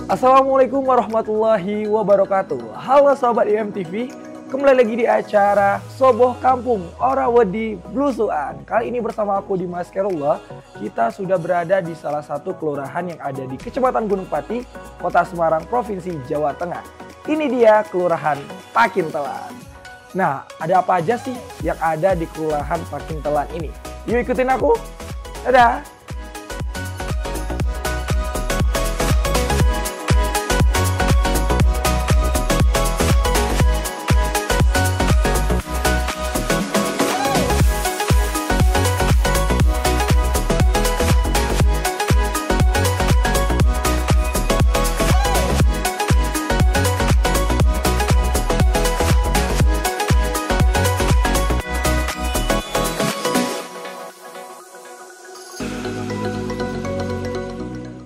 Assalamualaikum warahmatullahi wabarakatuh. Halo Sobat IMTV, kembali lagi di acara Soboh Kampung Ora Wedi Blusuan. Kali ini bersama aku Dimas Khairullah. Kita sudah berada di salah satu kelurahan yang ada di Kecamatan Gunung Pati, Kota Semarang, Provinsi Jawa Tengah. Ini dia Kelurahan Pakintelan. Nah, ada apa aja sih yang ada di Kelurahan Pakintelan ini? Yuk ikutin aku. Dadah.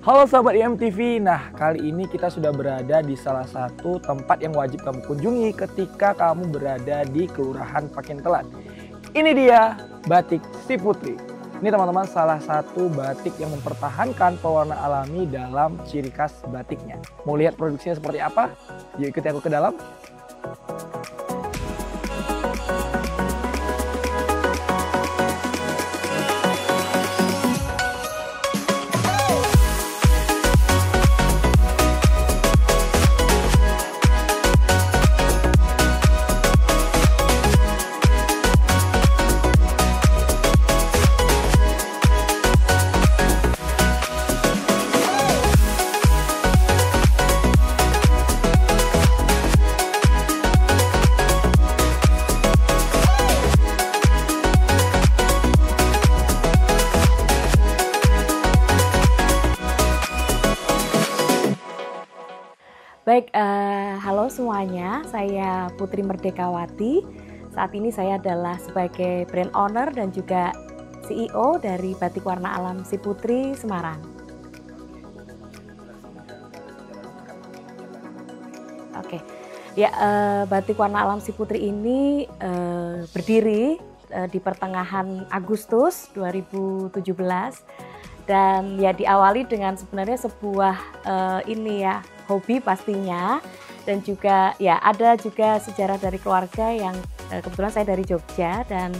Halo Sobat IMTV, nah kali ini kita sudah berada di salah satu tempat yang wajib kamu kunjungi ketika kamu berada di Kelurahan Pakintelan. Ini dia batik Si Putri. Ini teman-teman salah satu batik yang mempertahankan pewarna alami dalam ciri khas batiknya. Mau lihat produksinya seperti apa? Yuk ikuti aku ke dalam. Baik, halo semuanya, saya Putri Merdekawati. Saat ini saya adalah sebagai brand owner dan juga CEO dari Batik Warna Alam Si Putri Semarang. Oke, ya Batik Warna Alam Si Putri ini berdiri di pertengahan Agustus 2017 dan ya diawali dengan sebenarnya sebuah hobi pastinya, dan juga ya ada juga sejarah dari keluarga yang kebetulan saya dari Jogja, dan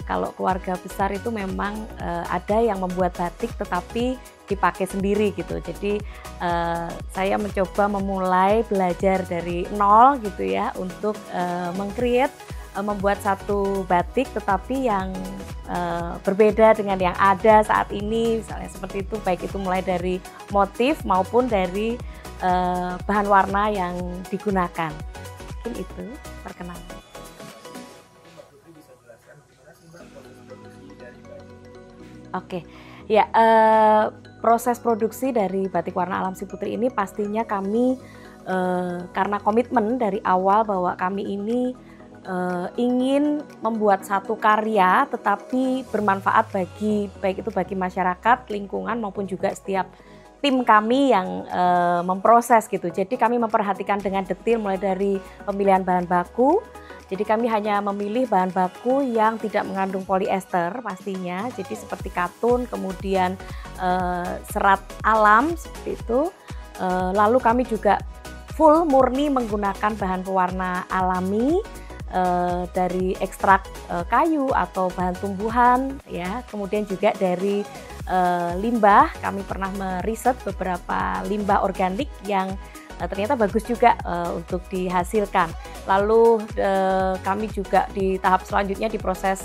kalau keluarga besar itu memang ada yang membuat batik tetapi dipakai sendiri gitu. Jadi saya mencoba memulai belajar dari nol gitu ya untuk membuat satu batik tetapi yang berbeda dengan yang ada saat ini, misalnya seperti itu, baik itu mulai dari motif maupun dari bahan warna yang digunakan. Mungkin itu perkenalan. Oke, ya proses produksi dari Batik Warna Alam Si Putri ini pastinya kami karena komitmen dari awal bahwa kami ini ingin membuat satu karya tetapi bermanfaat baik itu bagi masyarakat, lingkungan maupun juga setiap tim kami yang memproses gitu. Jadi kami memperhatikan dengan detail mulai dari pemilihan bahan baku. Jadi kami hanya memilih bahan baku yang tidak mengandung polyester pastinya. Jadi seperti katun, kemudian serat alam seperti itu. Lalu kami juga full murni menggunakan bahan pewarna alami dari ekstrak kayu atau bahan tumbuhan ya. Kemudian juga dari limbah, kami pernah meriset beberapa limbah organik yang ternyata bagus juga untuk dihasilkan. Lalu kami juga di tahap selanjutnya di proses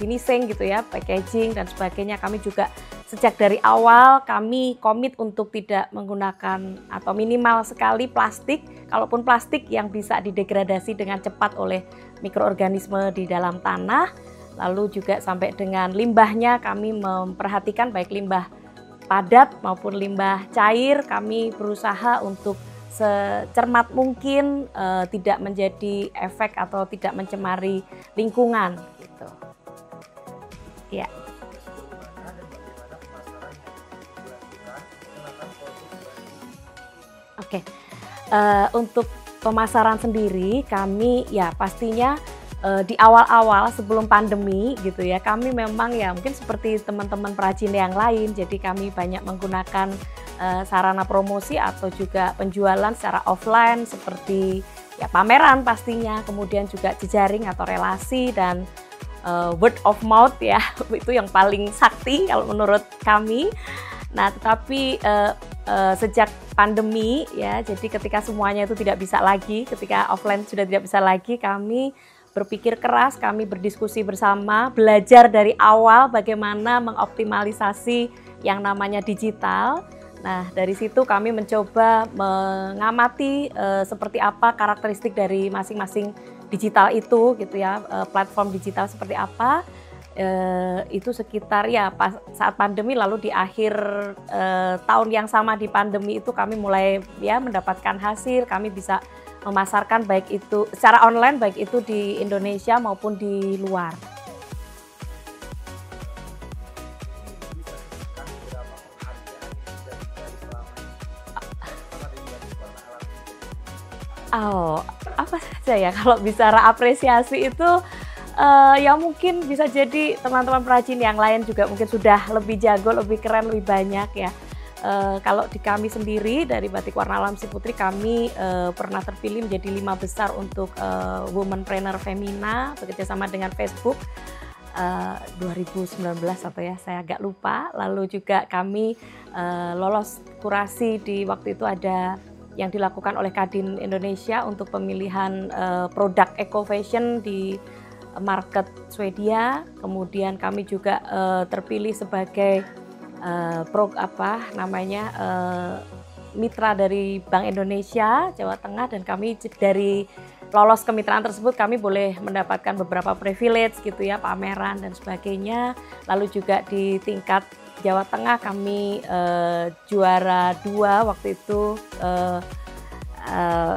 finishing gitu ya, packaging dan sebagainya. Kami juga sejak dari awal kami komit untuk tidak menggunakan atau minimal sekali plastik, kalaupun plastik yang bisa didegradasi dengan cepat oleh mikroorganisme di dalam tanah. Lalu juga sampai dengan limbahnya kami memperhatikan baik limbah padat maupun limbah cair. Kami berusaha untuk secermat mungkin tidak menjadi efek atau tidak mencemari lingkungan gitu. Ya. Oke. Untuk pemasaran sendiri kami ya pastinya di awal-awal sebelum pandemi gitu ya, kami memang ya mungkin seperti teman-teman perajin yang lain, jadi kami banyak menggunakan sarana promosi atau juga penjualan secara offline seperti ya pameran pastinya, kemudian juga jejaring atau relasi dan word of mouth ya, itu yang paling sakti kalau menurut kami. Nah, tetapi sejak pandemi ya, jadi ketika semuanya itu tidak bisa lagi, ketika offline sudah tidak bisa lagi, kami berpikir keras, kami berdiskusi bersama, belajar dari awal bagaimana mengoptimalisasi yang namanya digital. Nah, dari situ kami mencoba mengamati seperti apa karakteristik dari masing-masing digital itu gitu ya, platform digital seperti apa. Itu sekitar ya saat pandemi, lalu di akhir tahun yang sama di pandemi itu kami mulai ya mendapatkan hasil, kami bisa memasarkan baik itu secara online, baik itu di Indonesia maupun di luar. Oh, apa saja ya kalau bicara apresiasi itu ya mungkin bisa jadi teman-teman perajin yang lain juga mungkin sudah lebih jago, lebih keren, lebih banyak ya. Kalau di kami sendiri dari Batik Warna Alam Siputri, kami pernah terpilih menjadi 5 besar untuk Womanpreneur Femina bekerjasama dengan Facebook 2019 atau ya, saya agak lupa. Lalu juga kami lolos kurasi di waktu itu ada yang dilakukan oleh Kadin Indonesia untuk pemilihan produk eco fashion di market Swedia. Kemudian kami juga terpilih sebagai mitra dari Bank Indonesia Jawa Tengah, dan kami dari lolos kemitraan tersebut kami boleh mendapatkan beberapa privilege gitu ya, pameran dan sebagainya. Lalu juga di tingkat Jawa Tengah kami juara 2 waktu itu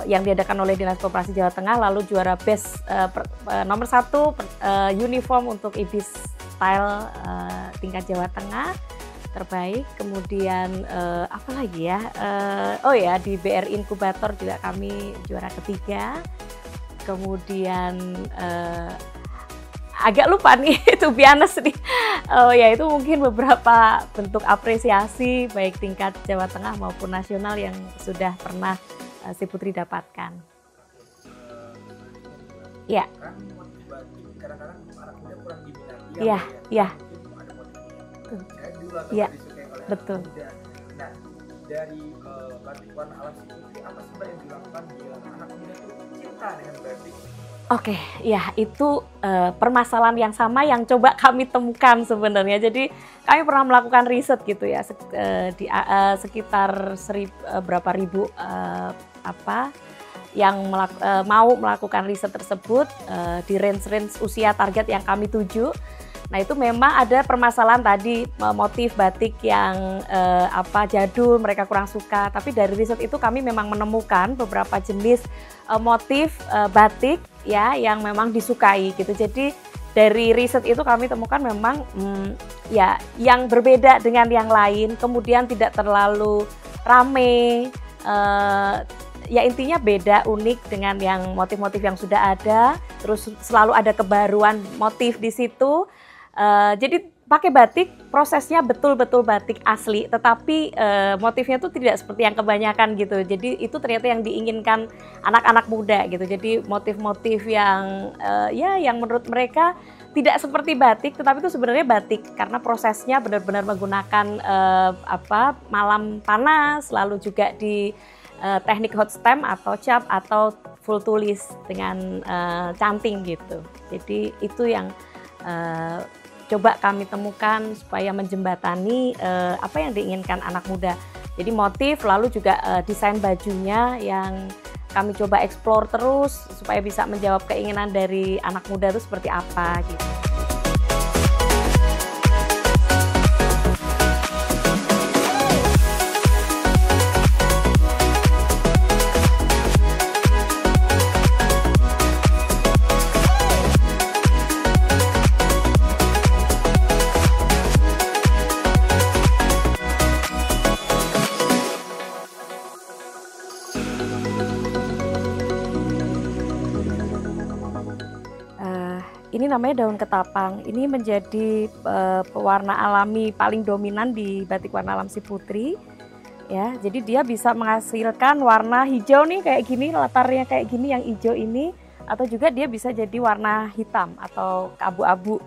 yang diadakan oleh Dinas Koperasi Jawa Tengah, lalu juara best nomor 1 uniform untuk Ibis Style tingkat Jawa Tengah terbaik. Kemudian apa lagi ya, oh ya di BRI Inkubator juga kami juara ketiga. Kemudian agak lupa nih, to be honest nih. Oh ya, itu mungkin beberapa bentuk apresiasi baik tingkat Jawa Tengah maupun nasional yang sudah pernah Siputri dapatkan. Ya. Kadang-kadang anak muda kurang diminati. Iya, iya. Iya, betul. Nah, dari Batik Warna Alam Siputri, apa sih Mbak yang dilakukan biar anak muda itu cinta dengan batik? Oke, ya itu permasalahan yang sama yang coba kami temukan sebenarnya. Jadi kami pernah melakukan riset gitu ya, di sekitar berapa ribu yang mau melakukan riset tersebut di range usia target yang kami tuju. Nah, itu memang ada permasalahan tadi, motif batik yang jadul, mereka kurang suka. Tapi dari riset itu kami memang menemukan beberapa jenis motif batik ya yang memang disukai gitu. Jadi dari riset itu kami temukan memang ya yang berbeda dengan yang lain, kemudian tidak terlalu rame, ya intinya beda, unik dengan yang motif-motif yang sudah ada. Terus selalu ada kebaruan motif di situ. Jadi pakai batik, prosesnya betul-betul batik asli, tetapi motifnya tuh tidak seperti yang kebanyakan gitu. Jadi itu ternyata yang diinginkan anak-anak muda gitu. Jadi motif-motif yang yang menurut mereka tidak seperti batik, tetapi itu sebenarnya batik karena prosesnya benar-benar menggunakan malam panas, lalu juga di teknik hot stamp atau cap atau full tulis dengan canting gitu. Jadi itu yang coba kami temukan supaya menjembatani apa yang diinginkan anak muda. Jadi motif, lalu juga desain bajunya yang kami coba eksplor terus supaya bisa menjawab keinginan dari anak muda itu seperti apa gitu. Ini namanya daun ketapang. Ini menjadi pewarna alami paling dominan di Batik Warna Alam Siputri. ya. Jadi dia bisa menghasilkan warna hijau nih kayak gini, latarnya kayak gini yang hijau ini, atau juga dia bisa jadi warna hitam atau abu-abu.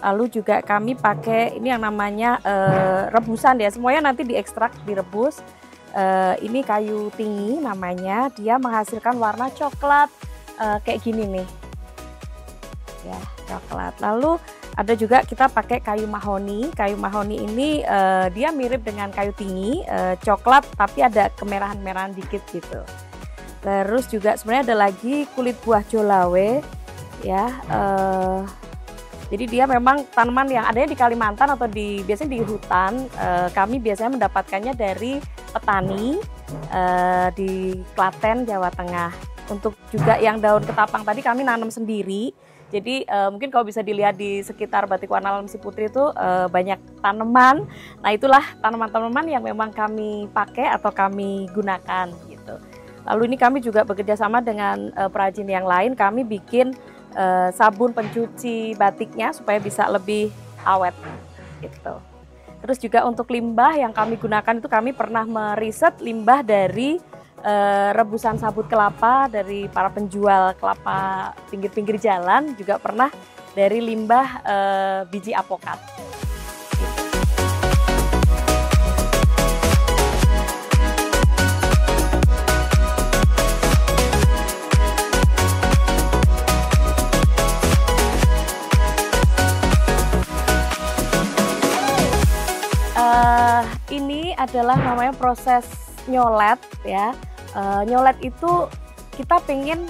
Lalu juga kami pakai ini yang namanya rebusan ya, semuanya nanti diekstrak, direbus. Ini kayu tinggi namanya, dia menghasilkan warna coklat kayak gini nih, ya coklat. Lalu ada juga kita pakai kayu mahoni. Kayu mahoni ini dia mirip dengan kayu tinggi, coklat tapi ada kemerahan-merahan dikit gitu. Terus juga sebenarnya ada lagi kulit buah jolawe, ya. Jadi dia memang tanaman yang adanya di Kalimantan atau biasanya di hutan. Kami biasanya mendapatkannya dari petani di Klaten, Jawa Tengah. Untuk juga yang daun ketapang tadi kami nanam sendiri. Jadi mungkin kalau bisa dilihat di sekitar Batik Warna Alam Ciputri itu banyak tanaman. Nah itulah tanaman-tanaman yang memang kami pakai atau kami gunakan gitu. Lalu ini kami juga bekerja sama dengan perajin yang lain. Kami bikin sabun pencuci batiknya supaya bisa lebih awet gitu. Terus juga untuk limbah yang kami gunakan itu kami pernah meriset limbah dari rebusan sabut kelapa dari para penjual kelapa pinggir-pinggir jalan, juga pernah dari limbah biji apokat. Ini adalah namanya proses nyolet ya. Nyolet itu kita pengen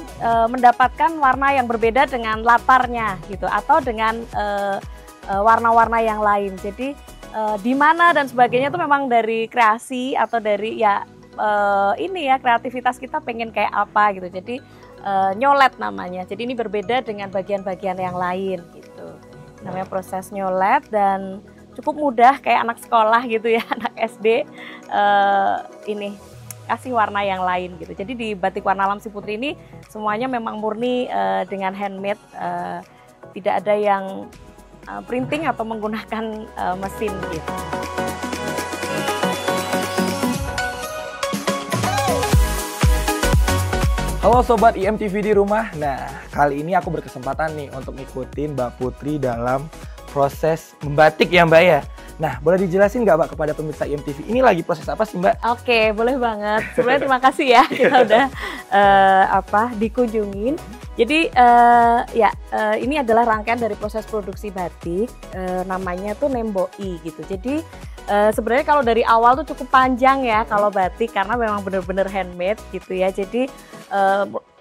mendapatkan warna yang berbeda dengan latarnya gitu, atau dengan warna-warna yang lain. Jadi di mana dan sebagainya itu memang dari kreasi atau dari ya ini ya kreativitas kita pengen kayak apa gitu. Jadi nyolet namanya. Jadi ini berbeda dengan bagian-bagian yang lain gitu. Namanya proses nyolet dan cukup mudah kayak anak sekolah gitu ya, anak SD ini kasih warna yang lain gitu. Jadi di Batik Warna Alam Ciputri ini semuanya memang murni dengan handmade, tidak ada yang printing atau menggunakan mesin gitu. Halo Sobat IMTV di rumah. Nah, kali ini aku berkesempatan nih untuk ngikutin Mbak Putri dalam proses membatik ya Mbak ya. Nah, boleh dijelasin nggak Mbak kepada pemirsa IMTV, ini lagi proses apa sih Mbak? Oke, boleh banget. Sebenarnya terima kasih ya kita udah dikunjungin. Jadi ini adalah rangkaian dari proses produksi batik, namanya tuh nemboi gitu. Jadi sebenarnya kalau dari awal tuh cukup panjang ya kalau batik, karena memang benar-benar handmade gitu ya. Jadi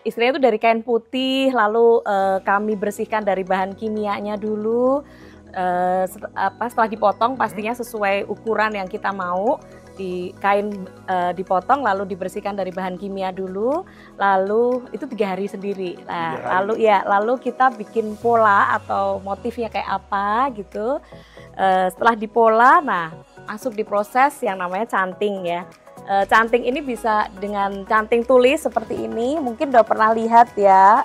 istilahnya itu dari kain putih, lalu kami bersihkan dari bahan kimianya dulu. Setelah dipotong pastinya sesuai ukuran yang kita mau, di kain dipotong lalu dibersihkan dari bahan kimia dulu, lalu itu 3 hari sendiri. Nah, lalu kita bikin pola atau motifnya kayak apa gitu. Setelah dipola, nah masuk di proses yang namanya canting ya. Canting ini bisa dengan canting tulis seperti ini, mungkin udah pernah lihat ya,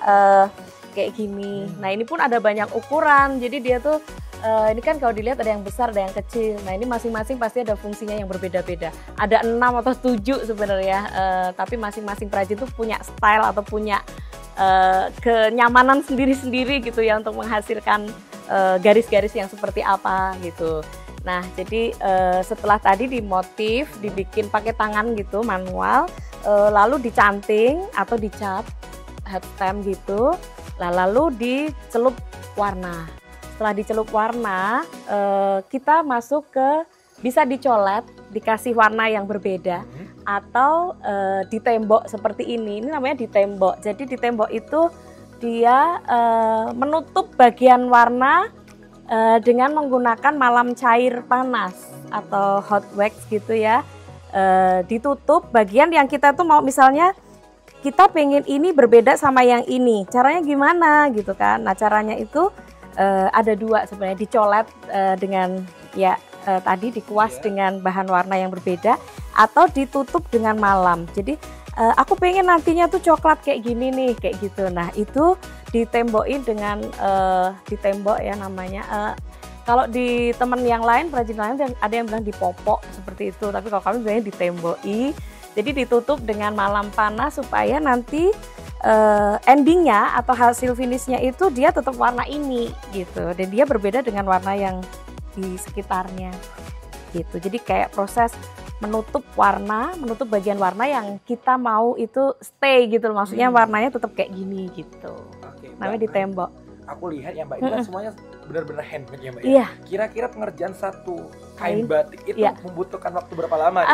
kayak gini. Nah ini pun ada banyak ukuran, jadi dia tuh ini kan kalau dilihat ada yang besar, ada yang kecil. Nah ini masing-masing pasti ada fungsinya yang berbeda-beda. Ada 6 atau 7 sebenarnya, tapi masing-masing perajin tuh punya style atau punya kenyamanan sendiri-sendiri gitu ya untuk menghasilkan garis-garis yang seperti apa gitu. Nah jadi setelah tadi dimotif, dibikin pakai tangan gitu manual, lalu dicanting atau dicat head stamp gitu, lalu dicelup warna. Setelah dicelup warna, kita masuk ke bisa dicolet, dikasih warna yang berbeda, atau ditembok seperti ini. Ini namanya ditembok. Jadi ditembok itu dia menutup bagian warna dengan menggunakan malam cair panas atau hot wax gitu ya. Ditutup bagian yang kita tuh mau, misalnya kita pengen ini berbeda sama yang ini. Caranya gimana gitu kan? Nah caranya itu ada 2 sebenarnya, dicolet dengan tadi dikuas dengan bahan warna yang berbeda, atau ditutup dengan malam. Jadi aku pengen nantinya tuh coklat kayak gini nih, kayak gitu. Nah itu ditembokin dengan ditembok ya namanya, Kalau di teman yang lain, perajin lain ada yang bilang dipopok seperti itu, tapi kalau kami bilangnya ditemboi. Jadi ditutup dengan malam panas supaya nanti endingnya atau hasil finishnya itu dia tetap warna ini gitu, dan dia berbeda dengan warna yang di sekitarnya gitu. Jadi kayak proses menutup warna, menutup bagian warna yang kita mau itu stay gitu, maksudnya warnanya tetap kayak gini gitu. Oke, namanya ditembok. Aku lihat ya Mbak, ini kan semuanya benar-benar handmade ya Mbak ya. Iya. Kira-kira pengerjaan satu kain Kain. batik itu Iya. membutuhkan waktu berapa lama?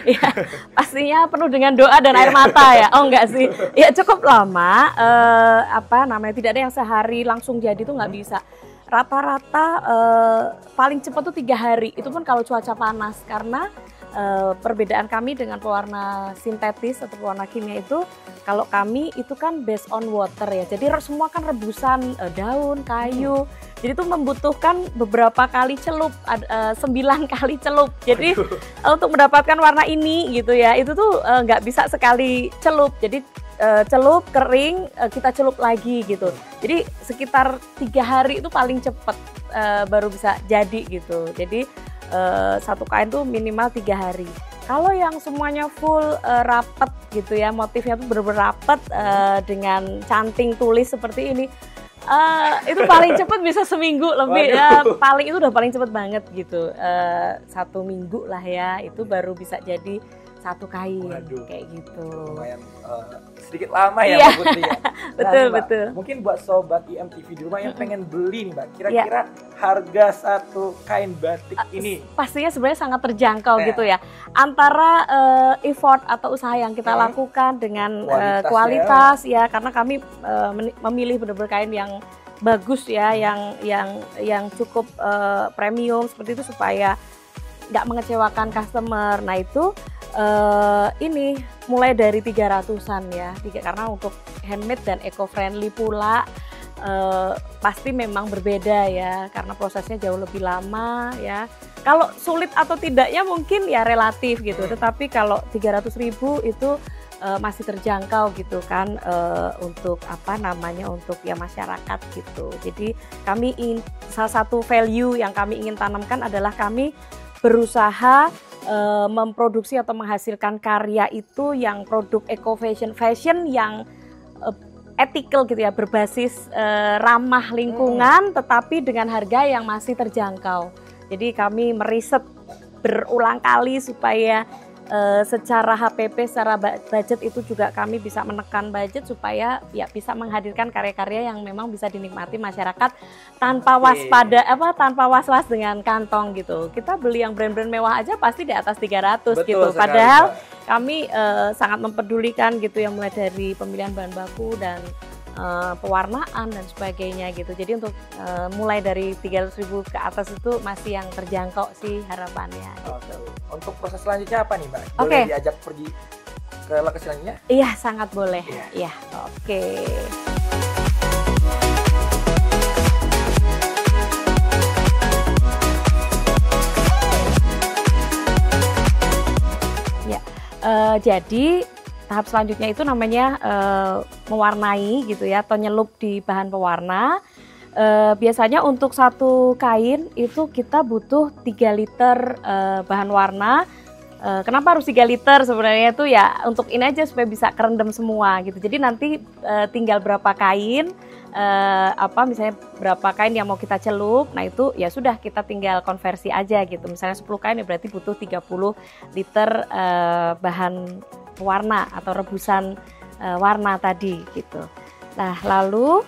Iya, pastinya penuh dengan doa dan air mata ya. Oh enggak sih, ya cukup lama. Tidak ada yang sehari langsung jadi tuh nggak bisa. Rata-rata paling cepat tuh 3 hari. Itu pun kalau cuaca panas, karena perbedaan kami dengan pewarna sintetis atau pewarna kimia itu, kalau kami itu kan based on water ya, jadi semua kan rebusan daun, kayu, jadi itu membutuhkan beberapa kali celup, 9 kali celup. Jadi untuk mendapatkan warna ini gitu ya, itu tuh nggak bisa sekali celup, jadi celup, kering, kita celup lagi gitu. Jadi sekitar 3 hari itu paling cepat baru bisa jadi gitu. Jadi satu kain tuh minimal 3 hari. Kalau yang semuanya full rapet gitu ya, motifnya tuh bener-bener rapet dengan canting tulis seperti ini, itu paling cepat bisa seminggu lebih. Paling itu udah paling cepet banget gitu. 1 minggu lah ya, itu baru bisa jadi satu kain. Waduh, kayak gitu. Lumayan sedikit lama ya Iya. Mbak Putri ya. Betul, Mbak, betul. mungkin buat sobat IMTV di rumah yang pengen beli nih Mbak, kira-kira harga satu kain batik ini Pastinya sebenarnya sangat terjangkau gitu ya. Antara effort atau usaha yang kita lakukan dengan kualitas ya, karena kami memilih benar-benar kain yang bagus ya, yang cukup premium seperti itu supaya nggak mengecewakan customer. Nah itu ini mulai dari 300-an ya, karena untuk handmade dan eco-friendly pula pasti memang berbeda ya, karena prosesnya jauh lebih lama ya. Kalau sulit atau tidaknya mungkin ya relatif gitu, tetapi kalau 300.000 itu masih terjangkau gitu kan, untuk untuk ya masyarakat gitu. Jadi kami salah satu value yang kami ingin tanamkan adalah kami berusaha memproduksi atau menghasilkan karya itu yang produk eco fashion yang ethical gitu ya, berbasis ramah lingkungan, tetapi dengan harga yang masih terjangkau. Jadi kami meriset berulang kali supaya secara HPP, secara budget itu juga kami bisa menekan budget supaya ya bisa menghadirkan karya-karya yang memang bisa dinikmati masyarakat tanpa tanpa was-was dengan kantong gitu. Kita beli yang brand-brand mewah aja pasti di atas 300 gitu. Padahal kami sangat mempedulikan gitu ya, mulai dari pemilihan bahan baku dan pewarnaan dan sebagainya gitu. Jadi untuk mulai dari 300.000 ke atas itu masih yang terjangkau sih harapannya gitu. Untuk proses selanjutnya apa nih Mbak? Boleh diajak pergi ke lokasi selanjutnya? Iya, sangat boleh. Iya, oke. Ya, jadi tahap selanjutnya itu namanya mewarnai gitu ya, atau nyelup di bahan pewarna. Biasanya untuk satu kain itu kita butuh 3 liter bahan warna. Kenapa harus 3 liter sebenarnya itu ya untuk ini aja supaya bisa kerendam semua gitu. Jadi nanti tinggal berapa kain, misalnya berapa kain yang mau kita celup, nah itu ya sudah kita tinggal konversi aja gitu. Misalnya 10 kain ya berarti butuh 30 liter bahan warna atau rebusan warna tadi gitu. Nah lalu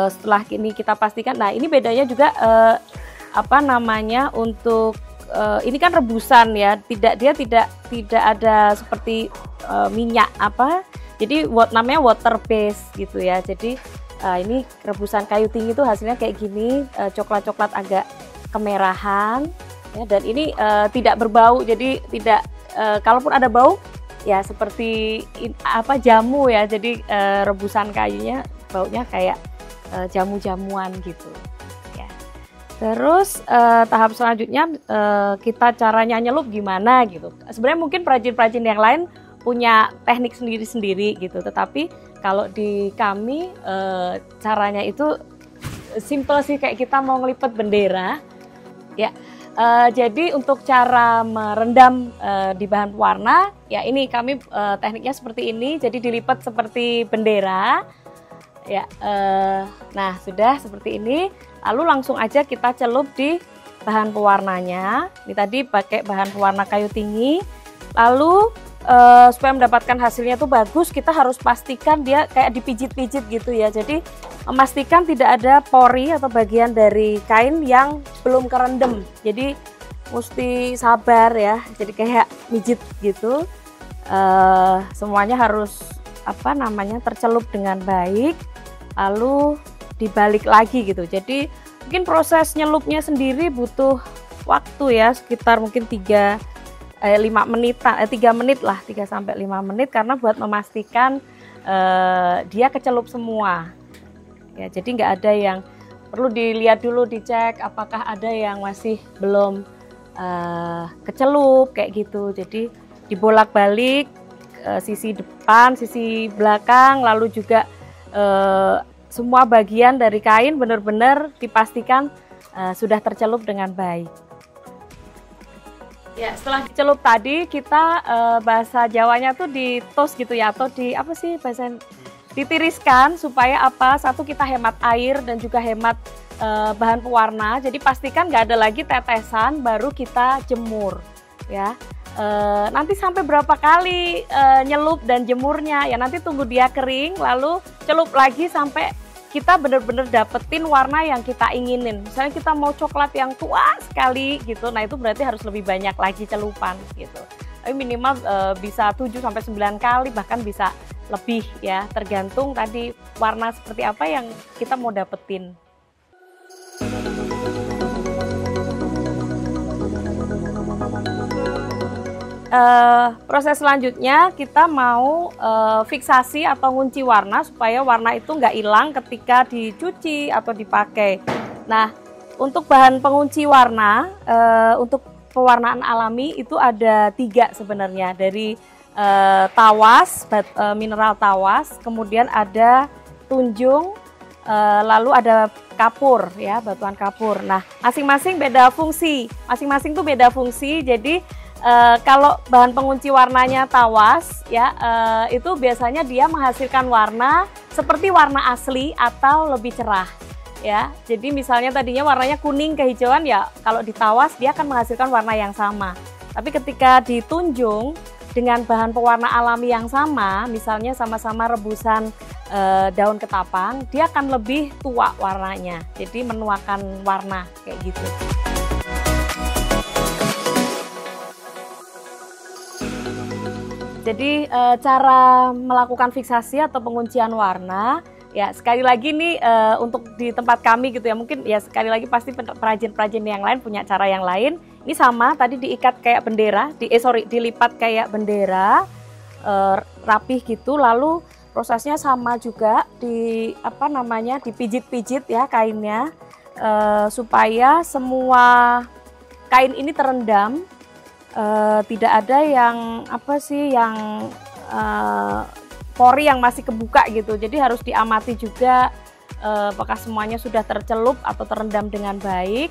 setelah ini kita pastikan, nah ini bedanya juga untuk ini kan rebusan ya, dia tidak ada seperti minyak jadi namanya water base gitu ya. Jadi ini rebusan kayu tinggi itu hasilnya kayak gini, coklat-coklat agak kemerahan ya, dan ini tidak berbau, jadi tidak kalaupun ada bau ya seperti jamu ya. Jadi rebusan kayunya baunya kayak jamu-jamuan gitu ya. Terus tahap selanjutnya kita caranya nyelup gimana gitu. Sebenarnya mungkin perajin-perajin yang lain punya teknik sendiri-sendiri gitu, tetapi kalau di kami caranya itu simple sih, kayak kita mau ngelipet bendera. Ya, jadi untuk cara merendam di bahan pewarna, ya ini kami tekniknya seperti ini. Jadi dilipat seperti bendera. Ya, nah sudah seperti ini. Lalu langsung aja kita celup di bahan pewarnanya. Ini tadi pakai bahan pewarna kayu tinggi. Lalu supaya mendapatkan hasilnya tuh bagus, kita harus pastikan dia kayak dipijit-pijit gitu ya. Jadi memastikan tidak ada pori atau bagian dari kain yang belum kerendam. Jadi mesti sabar ya. Jadi kayak mijit gitu. Semuanya harus tercelup dengan baik. Lalu dibalik lagi gitu. Jadi mungkin proses nyelupnya sendiri butuh waktu ya, sekitar mungkin 3 menit lah, 3 sampai 5 menit, karena buat memastikan dia kecelup semua. Ya, jadi nggak ada yang perlu dilihat dulu, dicek apakah ada yang masih belum kecelup kayak gitu. Jadi dibolak-balik sisi depan, sisi belakang, lalu juga semua bagian dari kain benar-benar dipastikan sudah tercelup dengan baik. Ya, setelah dicelup tadi kita bahasa Jawanya tuh di toast gitu ya, atau di apa sih bahasa, ditiriskan supaya apa? Satu, kita hemat air dan juga hemat bahan pewarna. Jadi pastikan nggak ada lagi tetesan, baru kita jemur ya. Nanti sampai berapa kali nyelup dan jemurnya ya, nanti tunggu dia kering lalu celup lagi sampai kita benar-benar dapetin warna yang kita inginin. Misalnya kita mau coklat yang tua sekali gitu, nah itu berarti harus lebih banyak lagi celupan gitu. Tapi minimal bisa 7-9 kali, bahkan bisa lebih ya, tergantung tadi warna seperti apa yang kita mau dapetin. Proses selanjutnya kita mau fiksasi atau ngunci warna supaya warna itu nggak hilang ketika dicuci atau dipakai. Nah, untuk bahan pengunci warna, untuk pewarnaan alami itu ada 3 sebenarnya, dari tawas, mineral tawas, kemudian ada tunjung, lalu ada kapur ya, batuan kapur. Nah, masing-masing beda fungsi, tuh beda fungsi. Jadi kalau bahan pengunci warnanya tawas ya, itu biasanya dia menghasilkan warna seperti warna asli atau lebih cerah ya. Jadi misalnya tadinya warnanya kuning kehijauan ya, kalau ditawas dia akan menghasilkan warna yang sama. Tapi ketika ditunjung dengan bahan pewarna alami yang sama, misalnya sama-sama rebusan daun ketapang, dia akan lebih tua warnanya. Jadi menuakan warna kayak gitu. Jadi cara melakukan fiksasi atau penguncian warna, ya sekali lagi nih untuk di tempat kami gitu ya, mungkin ya sekali lagi pasti perajin-perajin yang lain punya cara yang lain. Ini sama, tadi diikat kayak bendera, dilipat kayak bendera, rapih gitu, lalu prosesnya sama juga, dipijit-pijit ya kainnya, supaya semua kain ini terendam. Tidak ada yang pori yang masih kebuka gitu. Jadi harus diamati juga apakah semuanya sudah tercelup atau terendam dengan baik.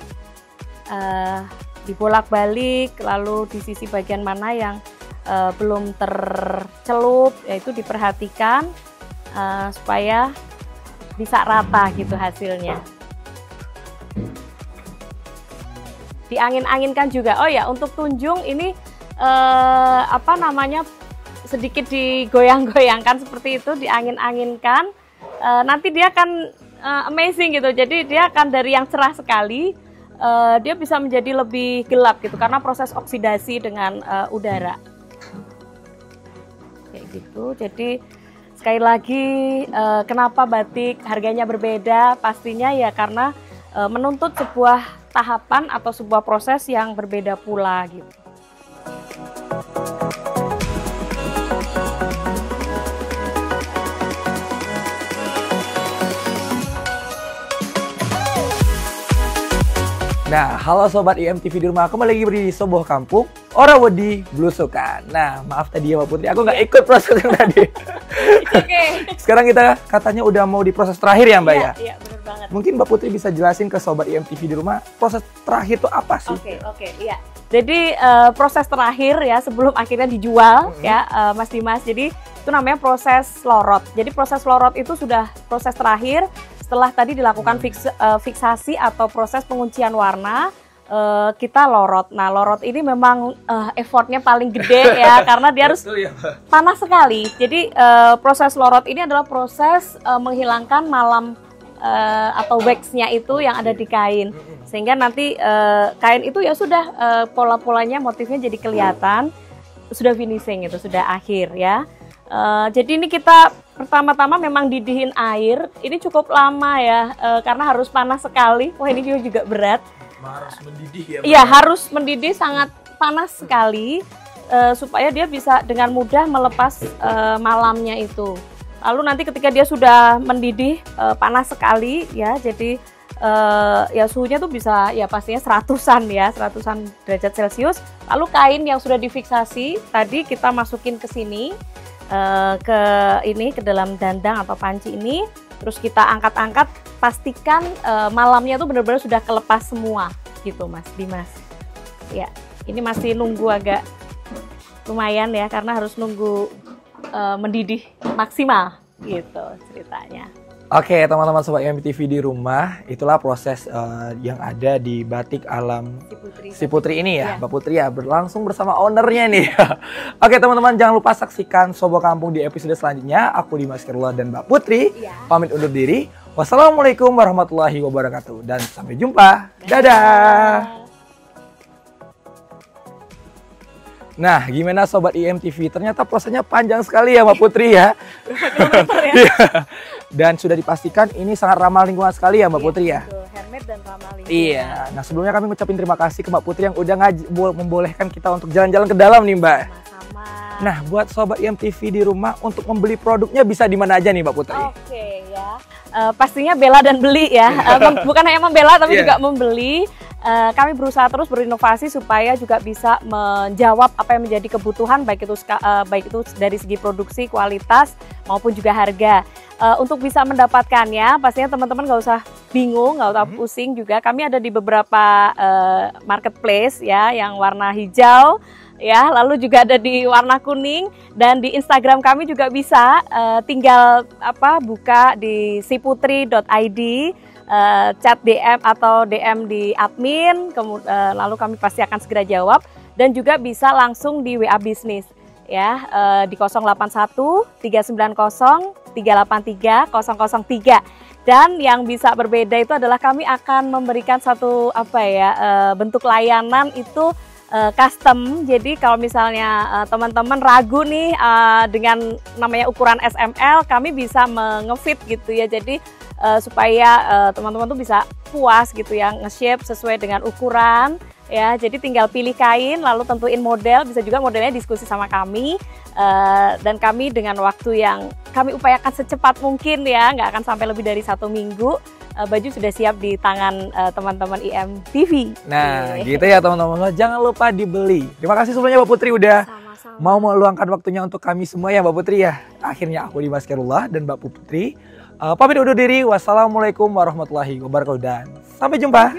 Dibolak-balik, lalu di sisi bagian mana yang belum tercelup, yaitu diperhatikan supaya bisa rata gitu hasilnya. Diangin-anginkan juga. Oh ya, untuk tunjung ini sedikit digoyang-goyangkan seperti itu, diangin-anginkan. Nanti dia akan amazing gitu. Jadi dia akan dari yang cerah sekali, dia bisa menjadi lebih gelap gitu karena proses oksidasi dengan udara. Kayak gitu. Jadi sekali lagi kenapa batik harganya berbeda? Pastinya ya karena menuntut sebuah tahapan atau sebuah proses yang berbeda pula gitu. Nah, halo Sobat IMTV di rumah, kembali lagi di Soboh Kampung. Orawedi Blusukan. Nah, maaf tadi ya Mbak Putri, aku nggak ikut proses yang tadi. Oke. Sekarang kita katanya udah mau di proses terakhir ya Mbak ya? Iya, benar banget. Mungkin Mbak Putri bisa jelasin ke Sobat IMTV di rumah, proses terakhir itu apa sih? Oke, iya. Jadi proses terakhir ya sebelum akhirnya dijual ya Mas Dimas. Jadi itu namanya proses lorot. Jadi proses lorot itu sudah proses terakhir setelah tadi dilakukan fiksasi atau proses penguncian warna. Kita lorot. Nah, lorot ini memang effortnya paling gede ya karena dia harus panas sekali. Jadi proses lorot ini adalah proses menghilangkan malam atau waxnya itu yang ada di kain, sehingga nanti kain itu ya sudah pola-polanya, motifnya jadi kelihatan, sudah finishing itu, sudah akhir ya. Jadi ini kita pertama-tama memang didihin air. Ini cukup lama ya karena harus panas sekali. Wah, ini juga berat. Harus mendidih ya? Iya, harus mendidih, sangat panas sekali supaya dia bisa dengan mudah melepas malamnya itu. Lalu nanti ketika dia sudah mendidih panas sekali ya, jadi ya suhunya tuh bisa ya pastinya 100-an ya, 100-an derajat Celcius. Lalu kain yang sudah difiksasi tadi kita masukin ke sini, ke dalam dandang atau panci ini. Terus kita angkat-angkat, pastikan malamnya tuh benar-benar sudah kelepas semua gitu Mas Dimas. Ya, ini masih nunggu agak lumayan ya karena harus nunggu mendidih maksimal gitu ceritanya. Oke, teman-teman Sobat IMTV di rumah, itulah proses yang ada di batik alam si Putri ini ya, Mbak Putri ya, berlangsung bersama ownernya nih. Oke teman-teman, jangan lupa saksikan Sobo Kampung di episode selanjutnya. Aku Dimas Kirullah dan Mbak Putri pamit undur diri. Wassalamualaikum warahmatullahi wabarakatuh dan sampai jumpa. Dadah. Nah, gimana Sobat IMTV? Ternyata prosesnya panjang sekali ya Mbak Putri ya. Dan sudah dipastikan ini sangat ramah lingkungan sekali ya Mbak Putri ya. Betul, handmade dan ramah lingkungan. Iya. Nah, sebelumnya kami ngucapin terima kasih ke Mbak Putri yang udah membolehkan kita untuk jalan-jalan ke dalam nih Mbak. Sama-sama. Nah, buat Sobat IMTV di rumah untuk membeli produknya bisa di mana aja nih Mbak Putri? Oke ya. Pastinya bela dan beli ya. Bukan hanya membela tapi juga membeli. Kami berusaha terus berinovasi supaya juga bisa menjawab apa yang menjadi kebutuhan baik itu dari segi produksi, kualitas maupun juga harga. Untuk bisa mendapatkannya, pastinya teman-teman nggak usah bingung, nggak usah pusing juga. Kami ada di beberapa marketplace ya, yang warna hijau. Ya, lalu juga ada di warna kuning dan di Instagram kami juga bisa tinggal buka di siputri.id, chat DM atau DM di admin, lalu kami pasti akan segera jawab dan juga bisa langsung di WA bisnis ya di 081 390 383 003. Dan yang bisa berbeda itu adalah kami akan memberikan satu bentuk layanan itu custom. Jadi kalau misalnya teman-teman ragu nih dengan namanya ukuran SML, kami bisa mengefit gitu ya. Jadi supaya teman-teman tuh bisa puas gitu ya, nge-shape sesuai dengan ukuran ya. Jadi tinggal pilih kain lalu tentuin model, bisa juga modelnya diskusi sama kami dan kami dengan waktu yang kami upayakan secepat mungkin ya, nggak akan sampai lebih dari 1 minggu. Baju sudah siap di tangan teman-teman IMTV. Nah, gitu ya teman-teman. Jangan lupa dibeli. Terima kasih sebelumnya Mbak Putri udah mau meluangkan waktunya untuk kami semua ya Mbak Putri ya. Akhirnya aku Dimas Kirullah dan Mbak Putri pamit undur diri. Wassalamualaikum warahmatullahi wabarakatuh dan sampai jumpa.